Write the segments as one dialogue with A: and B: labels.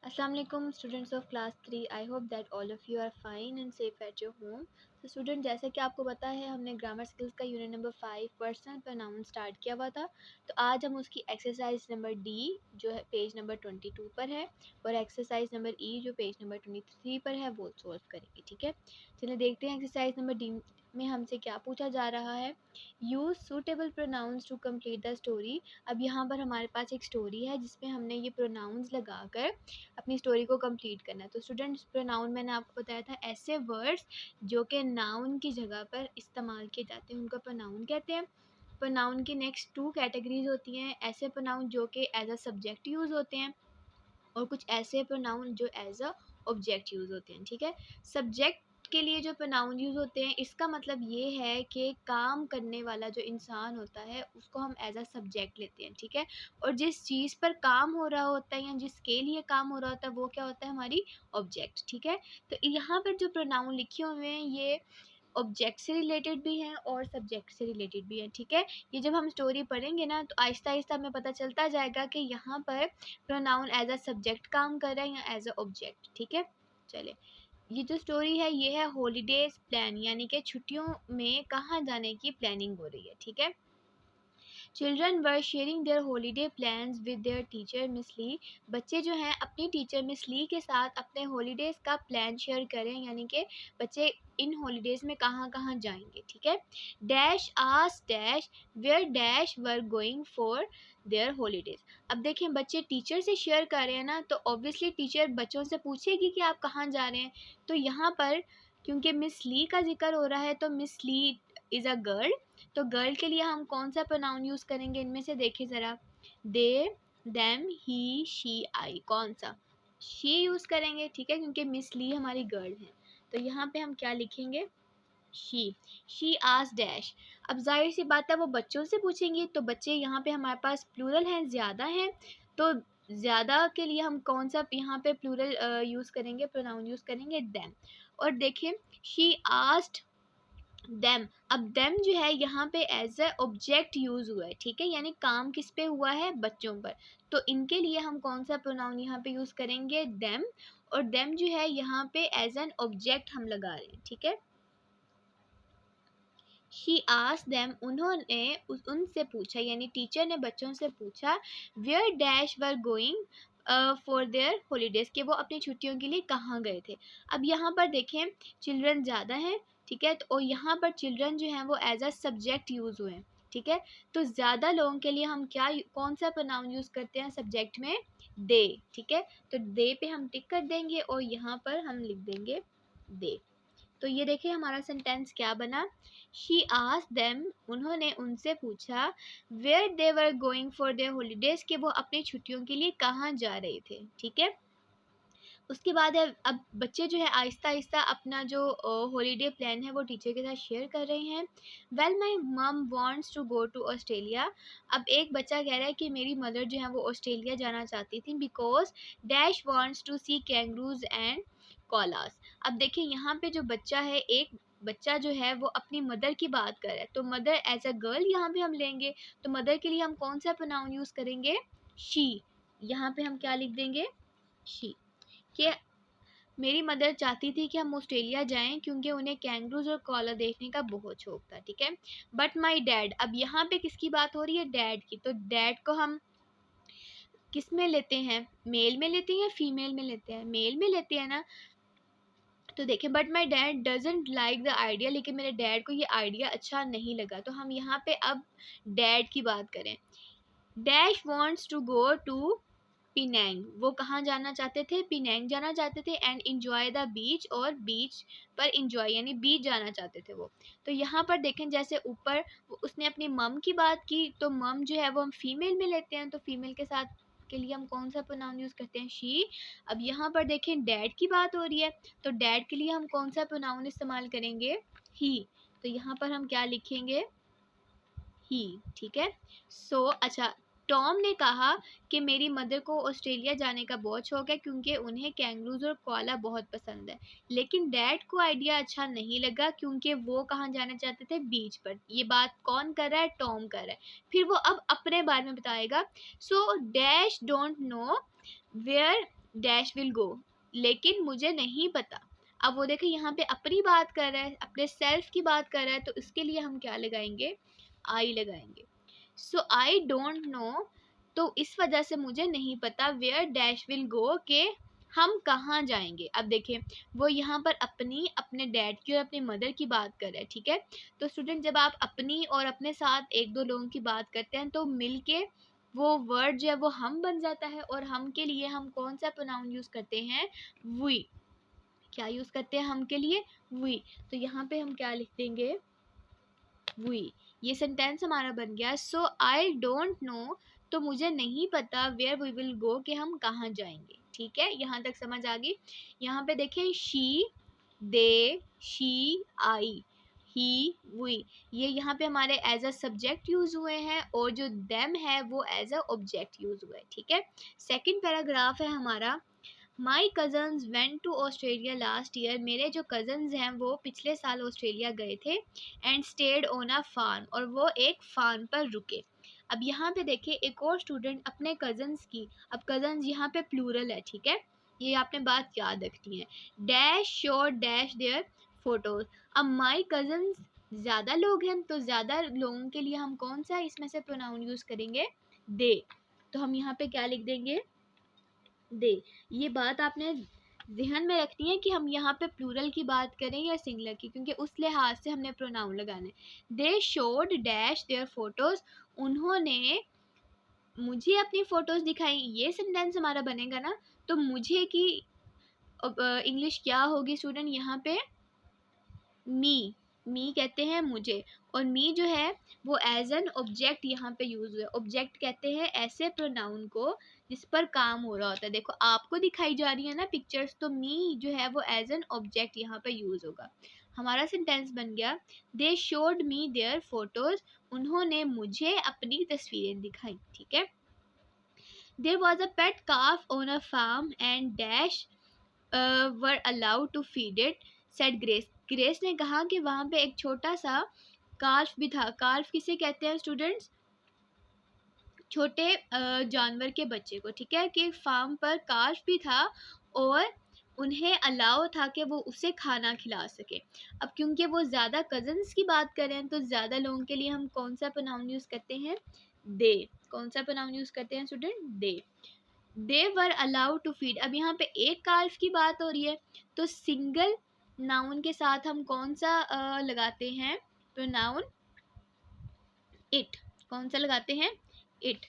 A: Assalamu alaikum students of class 3. I hope that all of you are fine and safe at your home. तो student, जैसा कि आपको पता है हमने ग्रामर स्किल्स का unit number 5 personal pronoun start किया हुआ था। तो आज हम उसकी एक्सरसाइज नंबर डी जो है पेज नंबर 22 पर है और एक्सरसाइज नंबर ई जो पेज नंबर 23 पर है वो सॉल्व करेंगे। ठीक है, चलिए देखते हैं एक्सरसाइज नंबर डी में हमसे क्या पूछा जा रहा है। Use suitable pronouns to complete the story. अब यहाँ पर हमारे पास एक स्टोरी है जिसमें हमने ये प्रोनाउंस लगाकर अपनी स्टोरी को कंप्लीट करना है। तो स्टूडेंट्स, प्रोनाउन मैंने आपको बताया था ऐसे वर्ड्स जो कि नाउन की जगह पर इस्तेमाल किए जाते हैं उनको प्रोनाउन कहते हैं। प्रोनाउन की नेक्स्ट 2 कैटेगरीज होती हैं, ऐसे प्रोनाउन जो कि एज अ सब्जेक्ट यूज़ होते हैं और कुछ ऐसे प्रोनाउन जो एज अ ऑब्जेक्ट यूज़ होते हैं। ठीक है, सब्जेक्ट के लिए जो प्रोनाउन यूज़ होते हैं इसका मतलब ये है कि काम करने वाला जो इंसान होता है उसको हम एज अ सब्जेक्ट लेते हैं। ठीक है, और जिस चीज़ पर काम हो रहा होता है या जिसके लिए काम हो रहा होता है वो क्या होता है, हमारी ऑब्जेक्ट। ठीक है, तो यहाँ पर जो प्रोनाउन लिखे हुए हैं ये ऑब्जेक्ट से रिलेटेड भी हैं और सब्जेक्ट से रिलेटेड भी हैं। ठीक है, ये जब हम स्टोरी पढ़ेंगे ना तो आहिस्ता आहिस्ता हमें पता चलता जाएगा कि यहाँ पर प्रोनाउन एज अ सब्जेक्ट काम कर रहा है या एज अ ऑब्जेक्ट। ठीक है, चले, ये जो स्टोरी है ये है हॉलीडेज प्लान, यानी कि छुट्टियों में कहाँ जाने की प्लानिंग हो रही है। ठीक है, children were sharing their holiday plans with their teacher Miss Li. बच्चे जो हैं अपनी टीचर मिस ली के साथ अपने हॉलीडेज़ का प्लान शेयर करें, यानी कि बच्चे इन हॉलीडेज़ में कहाँ कहाँ जाएंगे। ठीक है, dash as dash where dash were going for their holidays. अब देखें, बच्चे टीचर से शेयर कर रहे हैं ना, तो ऑब्वियसली टीचर बच्चों से पूछेगी कि आप कहाँ जा रहे हैं। तो यहाँ पर क्योंकि मिस ली का जिक्र हो रहा है तो Miss Li is a girl, तो गर्ल के लिए हम कौन सा प्रोनाउन यूज़ करेंगे, इनमें से देखिए ज़रा, दे, देम, ही, शी, आई, कौन सा, शी यूज़ करेंगे। ठीक है, क्योंकि मिस ली हमारी गर्ल है। तो यहाँ पे हम क्या लिखेंगे, शी आस्क्ड डैश। अब जाहिर सी बात है वो बच्चों से पूछेंगी, तो बच्चे यहाँ पे हमारे पास प्लूरल हैं, ज़्यादा हैं, तो ज़्यादा के लिए हम कौन सा यहाँ पे प्लूरल यूज़ करेंगे, प्रोनाउन यूज़ करेंगे देम। और देखिए, शी आस्क्ड देम, अब देम जो है यहाँ पे एज ए ऑब्जेक्ट यूज हुआ है। ठीक है, यानी काम किस पे हुआ है, बच्चों पर। तो इनके लिए हम कौन सा प्रोनाउन यहाँ पे यूज करेंगे, देम, और देम जो है यहाँ पे एज एन ऑब्जेक्ट हम लगा रहे हैं। ठीक है, शी आस्क्ड देम, उन्होंने उनसे पूछा, यानी टीचर ने बच्चों से पूछा, where dash were going for their holidays, कि वो अपनी छुट्टियों के लिए कहाँ गए थे। अब यहाँ पर देखें चिल्ड्रन ज़्यादा हैं। ठीक है, तो और यहाँ पर चिल्ड्रन जो हैं वो एज अ सब्जेक्ट यूज़ हुए हैं। ठीक है, तो ज़्यादा लोगों के लिए हम क्या कौन सा प्रोनाउन यूज़ करते हैं सब्जेक्ट में, दे। ठीक है, तो दे पे हम टिक कर देंगे और यहाँ पर हम लिख देंगे दे। तो ये देखिए हमारा सेंटेंस क्या बना, शी आस्क्ड देम, उन्होंने उनसे पूछा, where they were going for their holidays, कि वो अपनी छुट्टियों के लिए कहाँ जा रहे थे। ठीक है, उसके बाद है, अब बच्चे जो है आहिस्ता आहिस्ता अपना जो हॉलीडे प्लान है वो टीचर के साथ शेयर कर रहे हैं। Well my mum wants to go to Australia. अब एक बच्चा कह रहा है कि मेरी मदर जो है वो ऑस्ट्रेलिया जाना चाहती थी because dash wants to see kangaroos and koalas. अब देखिए यहाँ पे जो बच्चा है, एक बच्चा जो है वो अपनी मदर की बात कर रहा है, तो मदर एज अ गर्ल यहाँ पे हम लेंगे, तो मदर के लिए हम कौन सा प्रोनाउन यूज़ करेंगे, शी। यहाँ पे हम क्या लिख देंगे, शी, कि मेरी मदर चाहती थी कि हम ऑस्ट्रेलिया जाएं क्योंकि उन्हें कैंगरूज और कोला देखने का बहुत शौक था। ठीक है, बट माई डैड, अब यहाँ पे किसकी बात हो रही है, डैड की, तो डैड को हम किस में लेते हैं, मेल में लेते हैं या फीमेल में लेते हैं, मेल में लेते हैं ना। तो देखिए, but my dad doesn't like the idea, लेकिन मेरे डैड को ये आइडिया अच्छा नहीं लगा। तो हम यहाँ पे अब डैड की बात करें, dash wants to go to Penang, वो कहाँ जाना चाहते थे, पिनेंग जाना चाहते थे, एंड इंजॉय द बीच, और बीच पर इंजॉय यानी बीच जाना चाहते थे वो। तो यहाँ पर देखें जैसे ऊपर उसने अपनी मम की बात की, तो मम जो है वो हम फीमेल में लेते हैं, तो फीमेल के साथ के लिए हम कौन सा प्रोनाउन यूज़ करते हैं, शी। अब यहाँ पर देखें डैड की बात हो रही है, तो डैड के लिए हम कौन सा प्रोनाउन इस्तेमाल करेंगे, ही। तो यहाँ पर हम क्या लिखेंगे, ही। ठीक है, सो अच्छा, टॉम ने कहा कि मेरी मदर को ऑस्ट्रेलिया जाने का बहुत शौक है क्योंकि उन्हें कैंगरूज और कोआला बहुत पसंद है, लेकिन डैड को आइडिया अच्छा नहीं लगा क्योंकि वो कहाँ जाना चाहते थे, बीच पर। ये बात कौन कर रहा है, टॉम कर रहा है। फिर वो अब अपने बारे में बताएगा, so dash don't know where dash will go, लेकिन मुझे नहीं पता। अब वो देखिए यहाँ पे अपनी बात कर रहा है, अपने सेल्फ की बात कर रहा है, तो इसके लिए हम क्या लगाएंगे, आई लगाएंगे। सो आई डोंट नो, तो इस वजह से मुझे नहीं पता वेयर डैश विल गो, के हम कहाँ जाएंगे। अब देखिए वो यहाँ पर अपनी, अपने डैड की और अपनी मदर की बात कर रहे हैं, ठीक है। तो स्टूडेंट जब आप अपनी और अपने साथ एक दो लोगों की बात करते हैं तो मिलके वो वर्ड जो है वो हम बन जाता है, और हम के लिए हम कौन सा प्रोनाउन यूज करते हैं, वी। क्या यूज करते हैं हम के लिए, वी। तो यहाँ पे हम क्या लिख देंगे, वी। ये सेंटेंस हमारा बन गया। सो आई डोंट नो, तो मुझे नहीं पता, वेयर वी विल गो, कि हम कहाँ जाएंगे। ठीक है, यहाँ तक समझ आ गई। यहाँ पे देखें she, they, she, I, he, we, ये यहाँ पे हमारे एज अ सब्जेक्ट यूज हुए हैं, और जो देम है वो एज अ ऑब्जेक्ट यूज हुआ है। ठीक है, सेकंड पैराग्राफ है हमारा, my cousins went to Australia last year, मेरे जो कजन्स हैं वो पिछले साल ऑस्ट्रेलिया गए थे, and stayed on a farm, और वो एक फार्म पर रुके। अब यहाँ पे देखिए एक और स्टूडेंट अपने कजन्स की, अब कजन्स यहाँ पे प्लूरल है, ठीक है, ये आपने बात याद रखनी है। Dash show dash there photos, अब माई कजन्स ज़्यादा लोग हैं, तो ज़्यादा लोगों के लिए हम कौन सा इसमें से प्रोनाउन यूज़ करेंगे, दे। तो हम यहाँ पे क्या लिख देंगे, दे। ये बात आपने ध्यान में रखनी है कि हम यहाँ पे प्लूरल की बात करें या सिंगुलर की, क्योंकि उस लिहाज से हमने प्रोनाउन लगाने। They showed dash there photos, उन्होंने मुझे अपनी फोटोज दिखाई, ये सेंटेंस हमारा बनेगा ना। तो मुझे की इंग्लिश क्या होगी स्टूडेंट, यहाँ पे मी, मी कहते हैं मुझे, और मी जो है वो एज एन ऑब्जेक्ट यहाँ पे यूज हुआ है। ऑब्जेक्ट कहते हैं ऐसे प्रोनाउन को जिस पर काम हो रहा होता है। देखो आपको दिखाई जा रही है ना पिक्चर्स, तो मी जो है वो एज एन ऑब्जेक्ट यहाँ पे यूज होगा। हमारा सेंटेंस बन गया, they showed me their photos, उन्होंने मुझे अपनी तस्वीरें दिखाई। ठीक है, there was a pet calf on a farm and dash were allowed to feed it, said Grace, Grace ने कहा कि वहाँ पे एक छोटा सा कार्फ भी था। कार्फ किसे कहते हैं स्टूडेंट्स, छोटे जानवर के बच्चे को। ठीक है, कि फार्म पर कार्फ भी था और उन्हें अलाउ था कि वो उसे खाना खिला सके। अब क्योंकि वो ज़्यादा कजन्स की बात करें तो ज़्यादा लोगों के लिए हम कौन सा प्रोनाउन यूज़ करते हैं, दे। कौन सा प्रोनाउन यूज़ करते हैं student, they. They were allowed to feed, अब यहाँ पे एक कार्फ की बात हो रही है, तो सिंगल नाउन के साथ हम कौन सा लगाते हैं प्रोनाउन, इट। कौन सा लगाते हैं, इट,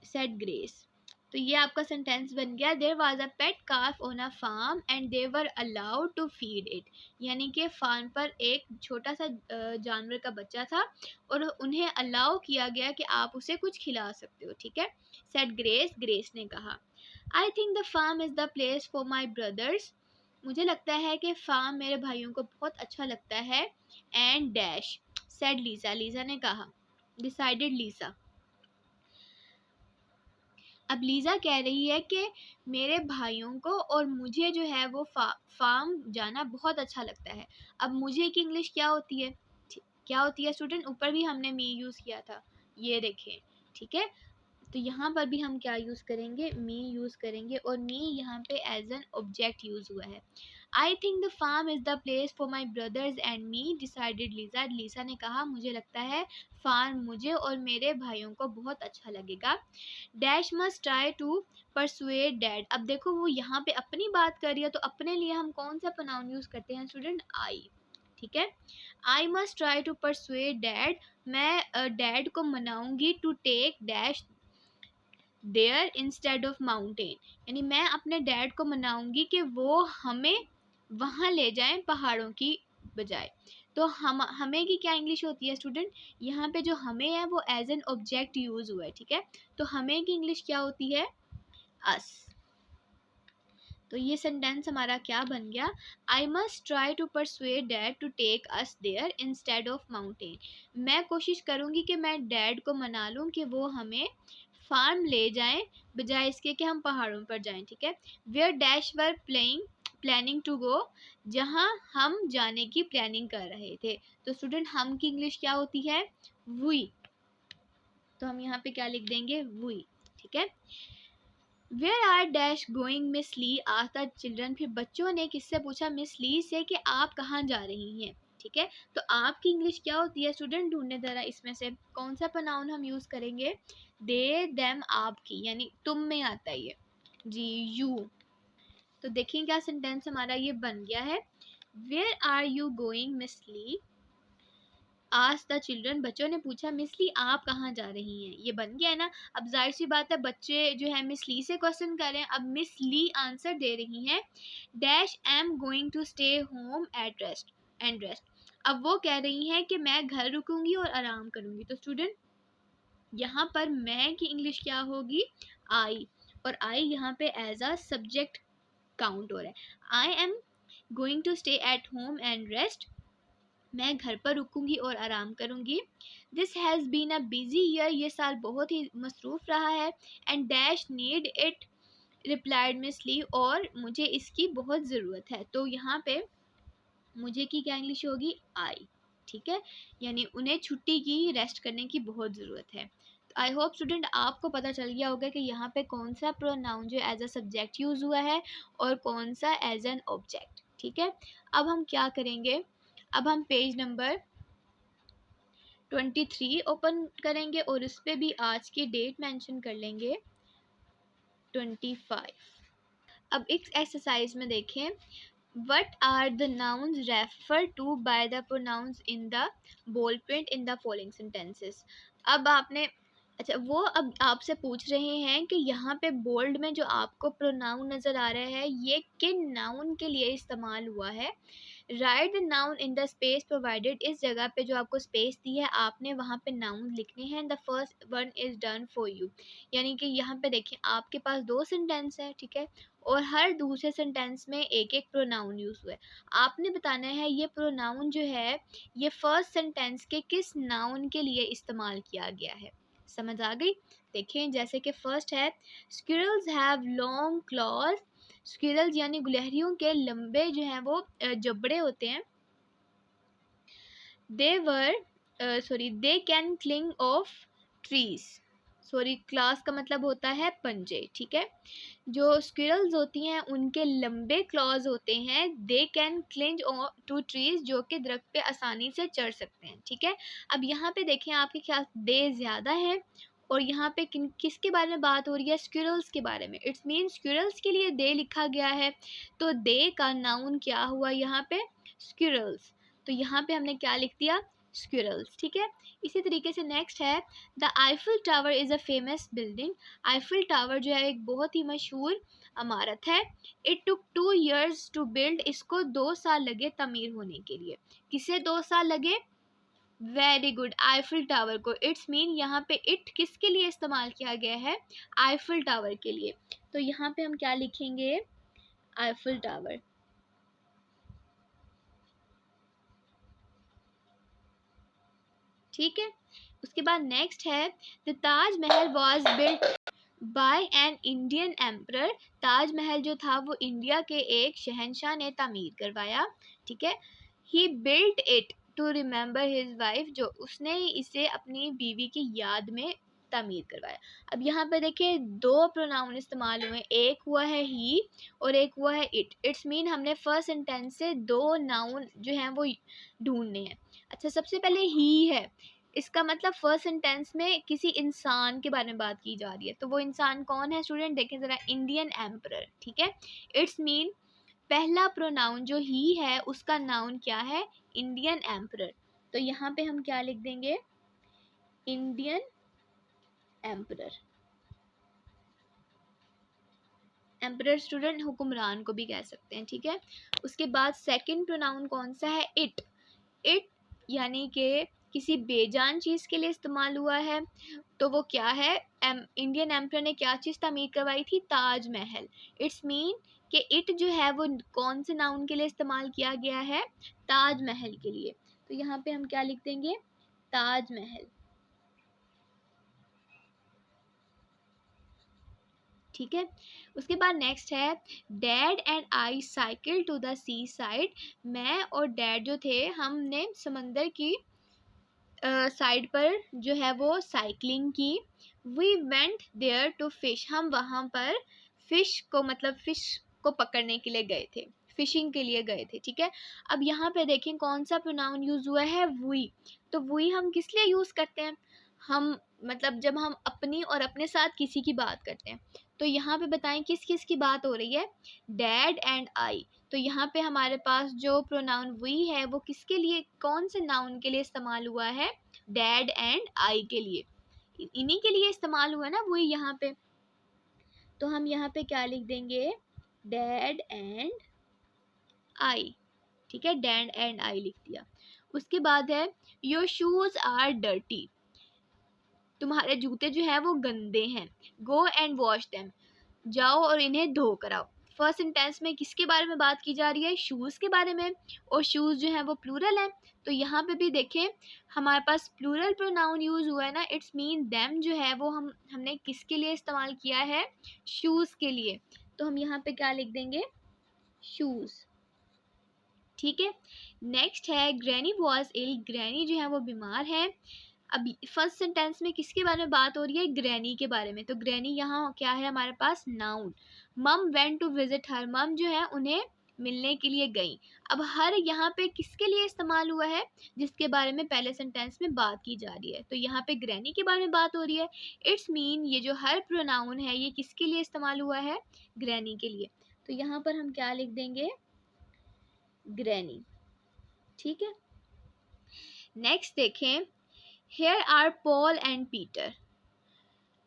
A: सेड ग्रेस। तो ये आपका सेंटेंस बन गया, there was a pet calf on a farm and they were allowed to feed it, यानी कि फार्म पर एक छोटा सा जानवर का बच्चा था और उन्हें अलाउ किया गया कि आप उसे कुछ खिला सकते हो। ठीक है, सेड ग्रेस, ग्रेस ने कहा। I think the farm is the place for my brothers, मुझे लगता है कि फार्म मेरे भाइयों को बहुत अच्छा लगता है। एंड डैश, सेड लीसा, लीसा ने कहा। डिसाइडेड लीसा, अब लीजा कह रही है कि मेरे भाइयों को और मुझे जो है वो फार्म जाना बहुत अच्छा लगता है। अब मुझे की इंग्लिश क्या होती है, क्या होती है स्टूडेंट, ऊपर भी हमने मी यूज़ किया था, ये देखें। ठीक है, तो यहाँ पर भी हम क्या यूज़ करेंगे, मी यूज़ करेंगे, और मी यहाँ पे एज एन ऑब्जेक्ट यूज़ हुआ है। I think the farm is the place for my brothers and me, decided Liza, Lisa ने कहा मुझे लगता है फार्म मुझे और मेरे भाइयों को बहुत अच्छा लगेगा। Dash must try to persuade dad, अब देखो वो यहाँ पे अपनी बात कर रही है, तो अपने लिए हम कौन सा प्रोनाउन यूज़ करते हैं स्टूडेंट, आई। ठीक है, I must try to persuade dad, मैं डैड को मनाऊंगी to take Dash there instead of mountain, यानी मैं अपने डैड को मनाऊंगी कि वो हमें वहाँ ले जाएं पहाड़ों की बजाय। तो हम, हमें की क्या इंग्लिश होती है स्टूडेंट, यहाँ पे जो हमें है वो एज एन ऑब्जेक्ट यूज हुआ है। ठीक है, तो हमें की इंग्लिश क्या होती है, अस। तो ये सेंटेंस हमारा क्या बन गया, I must try to persuade dad to take us there instead of mountain, मैं कोशिश करूँगी कि मैं डैड को मना लूँ कि वो हमें फार्म ले जाएं बजाय इसके कि हम पहाड़ों पर जाएं। ठीक है, where dash were planning to go, जहाँ हम जाने की प्लानिंग कर रहे थे। तो स्टूडेंट हम की इंग्लिश क्या होती है, वी। तो हम यहाँ पे क्या लिख देंगे, वी। ठीक है, where are dash going Miss Li asked the children. फिर बच्चों ने किससे पूछा? मिस ली से कि आप कहाँ जा रही हैं। ठीक है, तो आपकी इंग्लिश क्या होती है स्टूडेंट? ढूंढने जरा इसमें से कौन सा प्रोनाउन हम यूज करेंगे। दे देम आपकी, यानी तुम में आता है ये जी, यू। तो देखिए क्या सेंटेंस हमारा ये बन गया है। Where are you going Miss Li asked the children. बच्चों ने पूछा मिस ली आप कहाँ जा रही हैं। ये बन गया है ना। अब जाहिर सी बात है बच्चे जो है मिस ली से क्वेश्चन कर रहे हैं। अब मिस ली आंसर दे रही हैं dash am going to stay home at rest and rest. अब वो कह रही हैं कि मैं घर रुकूंगी और आराम करूंगी। तो स्टूडेंट यहाँ पर मैं की इंग्लिश क्या होगी? आई। और आई यहाँ पे एज अ सब्जेक्ट काउंट हो रहा है। I am going to stay at home and rest. मैं घर पर रुकूंगी और आराम करूंगी। This has been a busy year. ये साल बहुत ही मसरूफ रहा है। And Dash need it replied miss Lee. और मुझे इसकी बहुत ज़रूरत है। तो यहाँ पे मुझे की क्या इंग्लिश होगी? आई। ठीक है, यानी उन्हें छुट्टी की, रेस्ट करने की बहुत ज़रूरत है। तो आई होप स्टूडेंट आपको पता चल गया होगा कि यहाँ पे कौन सा प्रोनाउन जो एज अ सब्जेक्ट यूज़ हुआ है और कौन सा एज एन ऑब्जेक्ट। ठीक है, अब हम क्या करेंगे? अब हम पेज नंबर 23 ओपन करेंगे और उस पर भी आज की डेट मेंशन कर लेंगे 25। अब इस एक्सरसाइज में देखें what are the nouns referred to by the pronouns in the bold print in the following sentences। अब आपने अच्छा वो अब आपसे पूछ रहे हैं कि यहाँ पे बोल्ड में जो आपको प्रोनाउन नज़र आ रहा है ये किन नाउन के लिए इस्तेमाल हुआ है। Right the noun in the space provided. इस जगह पे जो आपको स्पेस दी है आपने वहाँ पे नाउन लिखने हैं। The first one is done for you. यानी कि यहाँ पे देखिए आपके पास दो सेंटेंस है। ठीक है, और हर दूसरे सेंटेंस में एक एक प्रोनाउन यूज़ हुआ है। आपने बताना है ये प्रोनाउन जो है ये फर्स्ट सेंटेंस के किस नाउन के लिए इस्तेमाल किया गया है। समझ आ गई? देखें जैसे कि फर्स्ट है squirrels have long clause. Squirrels यानी गुलहरियों के लंबे जो हैं वो जबड़े होते हैं। They can cling of trees. Sorry, class का मतलब होता है पंजे। ठीक है, जो स्क्विरल्स होती हैं उनके लंबे क्लॉज होते हैं। They can cling to trees, जो कि दरख्त पे आसानी से चढ़ सकते हैं। ठीक है, अब यहाँ पे देखें आपके ख्याल दे ज़्यादा है और यहाँ पे किसके बारे में बात हो रही है? स्क्विरल्स के बारे में। इट्स मीन स्क्विरल्स के लिए दे लिखा गया है तो दे का नाउन क्या हुआ यहाँ पे? स्क्विरल्स। तो यहाँ पे हमने क्या लिख दिया? स्क्विरल्स। ठीक है, इसी तरीके से नेक्स्ट है the Eiffel tower is a famous building. Eiffel tower जो है एक बहुत ही मशहूर इमारत है। It took 2 years to build. इसको 2 साल लगे तमीर होने के लिए। किसे 2 साल लगे? वेरी गुड, आईफिल टावर को। इट्स मीन यहाँ पे इट किसके लिए इस्तेमाल किया गया है? आईफिल टावर के लिए। तो यहाँ पे हम क्या लिखेंगे? Eiffel tower. ठीक है, उसके बाद नेक्स्ट है the Taj Mahal was built by an Indian emperor. Taj Mahal जो था वो इंडिया के एक शहंशाह ने तामीर करवाया। ठीक है, he built it to remember his wife. जो उसने इसे अपनी बीवी की याद में तामीर करवाया। अब यहाँ पे देखिए दो प्रोनाउन इस्तेमाल हुए, एक हुआ है ही और एक हुआ है इट। इट्स मीन हमने फर्स्ट सेंटेंस से दो नाउन जो हैं वो ढूंढने हैं। अच्छा, सबसे पहले ही है, इसका मतलब फर्स्ट सेंटेंस में किसी इंसान के बारे में बात की जा रही है। तो वो इंसान कौन है स्टूडेंट? देखें ज़रा, इंडियन एम्परर। ठीक है, इट्स मीन पहला प्रोनाउन जो ही है उसका नाउन क्या है? Indian emperor. तो यहाँ पे हम क्या लिख देंगे? Indian emperor. एम्परर स्टूडेंट हुक्मरान को भी कह सकते हैं। ठीक है, उसके बाद सेकंड प्रोनाउन कौन सा है? इट। इट यानी कि किसी बेजान चीज़ के लिए इस्तेमाल हुआ है। तो वो क्या है? इंडियन एम्परर ने क्या चीज़ तामीर करवाई थी? ताजमहल। इट्स मीन कि इट जो है वो कौन से नाउन के लिए इस्तेमाल किया गया है? ताजमहल के लिए। तो यहाँ पे हम क्या लिख देंगे? ताजमहल। ठीक है, उसके बाद नेक्स्ट है dad and I cycle to the seaside. मैं और डैड जो थे हमने समंदर की साइड पर जो है वो साइकिलिंग की। We went there to fish. हम वहाँ पर फिश को मतलब फिश को पकड़ने के लिए गए थे, फिशिंग के लिए गए थे, ठीक है। अब यहाँ पे देखें कौन सा प्रोनाउन यूज हुआ है, वी। तो वी हम किस लिए यूज करते हैं, हम मतलब जब हम अपनी और अपने साथ किसी की बात करते हैं। तो यहाँ पे बताएं किस किस की बात हो रही है, डैड एंड आई। तो यहाँ पे हमारे पास जो प्रोनाउन वी है वो किसके लिए, कौन से नाउन के लिए इस्तेमाल हुआ है, डैड एंड आई के लिए, इन्हीं के लिए इस्तेमाल हुआ ना वही यहाँ पे। तो हम यहाँ पे क्या लिख देंगे, डैड एंड आई, ठीक है, डैड एंड आई लिख दिया। उसके बाद है योर शूज आर डर्टी, तुम्हारे जूते जो है वो गंदे हैं, गो एंड वॉश देम, जाओ और इन्हें धो कर आओ। फर्स्ट सेंटेंस में किसके बारे में बात की जा रही है, शूज़ के बारे में, और शूज़ जो है वो प्लूरल है। तो यहाँ पे भी देखें हमारे पास प्लूरल प्रोनाउन यूज हुआ है ना, इट्स मीन देम जो है वो हमने किसके लिए इस्तेमाल किया है, शूज़ के लिए। तो हम यहाँ पे क्या लिख देंगे, शूज़, ठीक है। नेक्स्ट है ग्रैनी वॉज इल, ग्रैनी जो है वो बीमार है। अब फर्स्ट सेंटेंस में किसके बारे में बात हो रही है, ग्रैनी के बारे में। तो ग्रैनी यहाँ क्या है हमारे पास, नाउन। मम वेंट टू विजिट हर, मम जो है उन्हें मिलने के लिए गई। अब हर यहाँ पे किसके लिए इस्तेमाल हुआ है, जिसके बारे में पहले सेंटेंस में बात की जा रही है। तो यहाँ पे ग्रैनी के बारे में बात हो रही है, इट्स मीन ये जो हर प्रोनाउन है ये किसके लिए इस्तेमाल हुआ है, ग्रैनी के लिए। तो यहाँ पर हम क्या लिख देंगे, ग्रैनी, ठीक है। नेक्स्ट देखें, here are Paul and Peter.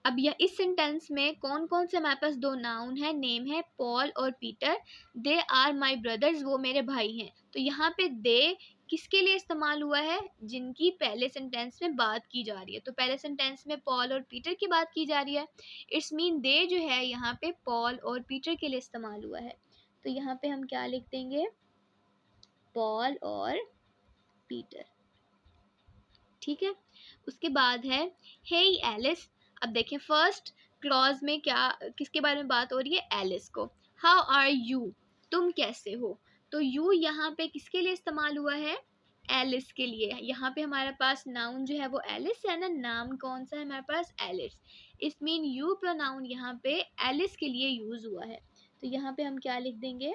A: अब यह इस सेंटेंस में कौन कौन से हमारे पास दो नाउन है, नेम है पॉल और Peter. They are my brothers, वो मेरे भाई हैं। तो यहाँ पे दे किसके लिए इस्तेमाल हुआ है, जिनकी पहले सेंटेंस में बात की जा रही है। तो पहले सेंटेंस में पॉल और पीटर की बात की जा रही है, इट्स मीन दे जो है यहाँ पे पॉल और पीटर के लिए इस्तेमाल हुआ है। तो यहाँ पे हम क्या लिख देंगे, पॉल और पीटर, ठीक है। उसके बाद है हे एलिस। अब देखें फर्स्ट क्लॉज में क्या किसके बारे में बात हो रही है, एलिस को। हाउ आर यू, तुम कैसे हो। तो यू यहाँ पे किसके लिए इस्तेमाल हुआ है, एलिस के लिए। यहाँ पे हमारे पास नाउन जो है वो एलिस है ना, नाम कौन सा है हमारे पास, एलिस। इस मीन यू प्रोनाउन यहाँ पे एलिस के लिए यूज हुआ है। तो यहाँ पे हम क्या लिख देंगे,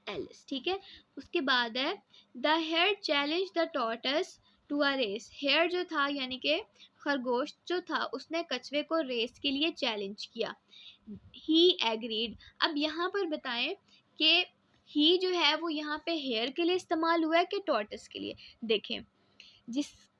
A: एलिस, ठीक है। उसके बाद है the hare challenge the tortoise to a race. Hare जो था यानी कि खरगोश जो था उसने कछुए को रेस के लिए चैलेंज किया, ही एग्रीड। अब यहाँ पर बताएं कि ही जो है वो यहाँ पे हेयर के लिए इस्तेमाल हुआ है कि टॉर्टस के लिए। देखें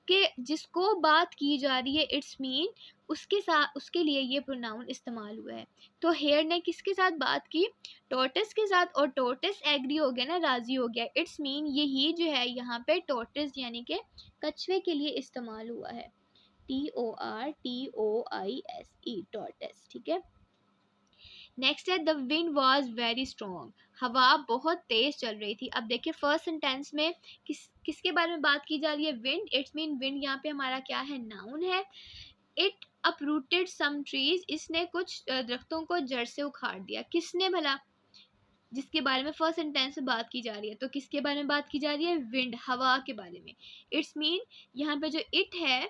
A: जिसको बात की जा रही है, इट्स मीन उसके साथ उसके लिए ये प्रोनाउन इस्तेमाल हुआ है। तो हेयर ने किसके साथ बात की, टॉर्टस के साथ, और टॉर्टस एग्री हो गया ना, राजी हो गया। इट्स मीन ये ही जो है यहाँ पे टॉर्टस यानी कि कछुए के लिए इस्तेमाल हुआ है, TORTOISE, टॉर्टस, ठीक है। नेक्स्ट है the wind was very strong, हवा बहुत तेज चल रही थी। अब देखिए फर्स्ट सेंटेंस में किसके बारे में बात की जा रही है, विंड। इट्स मीन विंड यहाँ पे हमारा क्या है, नाउन है। इट अपरूटेड सम ट्रीज, इसने कुछ दरख्तों को जड़ से उखाड़ दिया। किसने भला, जिसके बारे में फर्स्ट सेंटेंस में बात की जा रही है। तो किसके बारे में बात की जा रही है, विंड, हवा के बारे में। इट्स मीन यहाँ पे जो इट है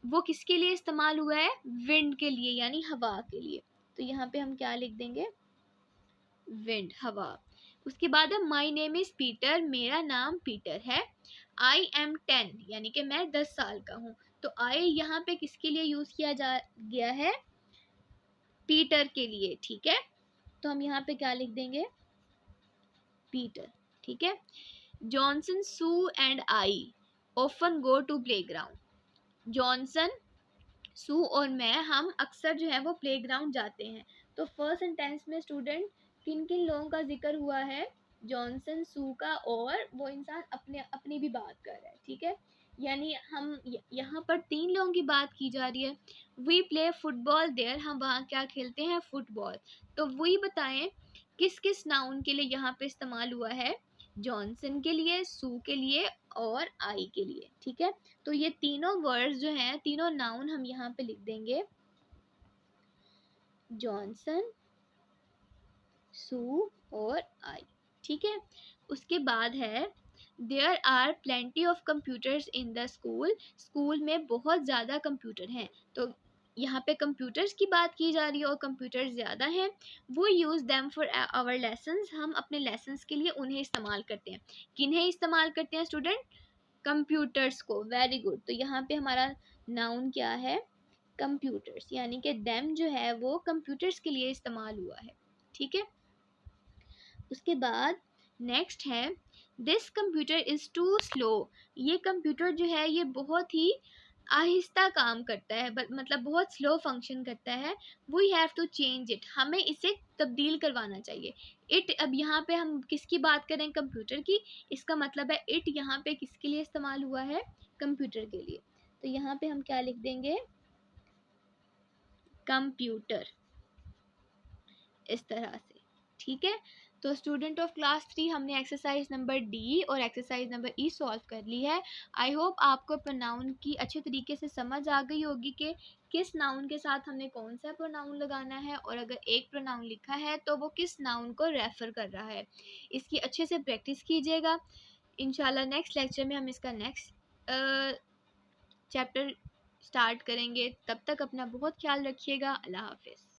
A: वो किसके लिए इस्तेमाल हुआ है, विंड के लिए यानी हवा के लिए। तो यहाँ पे हम क्या लिख देंगे, विंड, हवा। उसके बाद है माई नेम इज पीटर, मेरा नाम पीटर है। आई एम 10 यानी कि मैं 10 साल का हूँ। तो आई यहाँ पे किसके लिए यूज किया जा गया है, पीटर के लिए, ठीक है। तो हम यहाँ पे क्या लिख देंगे, पीटर, ठीक है। Johnson, Sue and I often go to playground. Johnson, Sue और मैं हम अक्सर जो है वो प्लेग्राउंड जाते हैं। तो फर्स्ट सेंटेंस में स्टूडेंट किन किन लोगों का जिक्र हुआ है, जॉनसन, सू का, और वो इंसान अपनी भी बात कर रहा है, ठीक है। यानी हम यहाँ पर 3 लोगों की बात की जा रही है। वी प्ले फुटबॉल देयर, हम वहाँ क्या खेलते हैं, फुटबॉल। तो वही बताएं किस किस नाउन के लिए यहाँ पे इस्तेमाल हुआ है, जॉनसन के लिए, सू के लिए और आई के लिए, ठीक है। तो ये तीनों वर्ड्स जो हैं, तीनों नाउन हम यहाँ पे लिख देंगे, जॉनसन, सू और आई, ठीक है। उसके बाद है there are plenty of computers in the school, school में बहुत ज़्यादा कंप्यूटर हैं। तो यहाँ पे कंप्यूटर्स की बात की जा रही है और कंप्यूटर्स ज़्यादा हैं, वो use them for our lessons, हम अपने लेसन्स के लिए उन्हें इस्तेमाल करते हैं। किन्हें इस्तेमाल करते हैं स्टूडेंट? कंप्यूटर्स को। Very good. तो यहाँ पे हमारा नाउन क्या है? कंप्यूटर्स, यानी कि दैम जो है वो कंप्यूटर्स के लिए इस्तेमाल हुआ है। ठीक है, उसके बाद नेक्स्ट है this computer is too slow. ये कंप्यूटर जो है ये बहुत ही आहिस्ता काम करता है, मतलब बहुत स्लो फंक्शन करता है। We have to change it, हमें इसे तब्दील करवाना चाहिए। इट, अब यहाँ पे हम किसकी बात करें? कंप्यूटर की। इसका मतलब है इट यहाँ पे किसके लिए इस्तेमाल हुआ है? कंप्यूटर के लिए। तो यहाँ पे हम क्या लिख देंगे? कंप्यूटर, इस तरह से। ठीक है, तो स्टूडेंट ऑफ क्लास 3 हमने एक्सरसाइज नंबर डी और एक्सरसाइज नंबर ई सॉल्व कर ली है। आई होप आपको प्रोनाउन की अच्छे तरीके से समझ आ गई होगी कि किस नाउन के साथ हमने कौन सा प्रोनाउन लगाना है, और अगर एक प्रोनाउन लिखा है तो वो किस नाउन को रेफर कर रहा है। इसकी अच्छे से प्रैक्टिस कीजिएगा। इंशाल्लाह नेक्स्ट लेक्चर में हम इसका नेक्स्ट चैप्टर स्टार्ट करेंगे। तब तक अपना बहुत ख्याल रखिएगा। अल्लाह हाफिज़।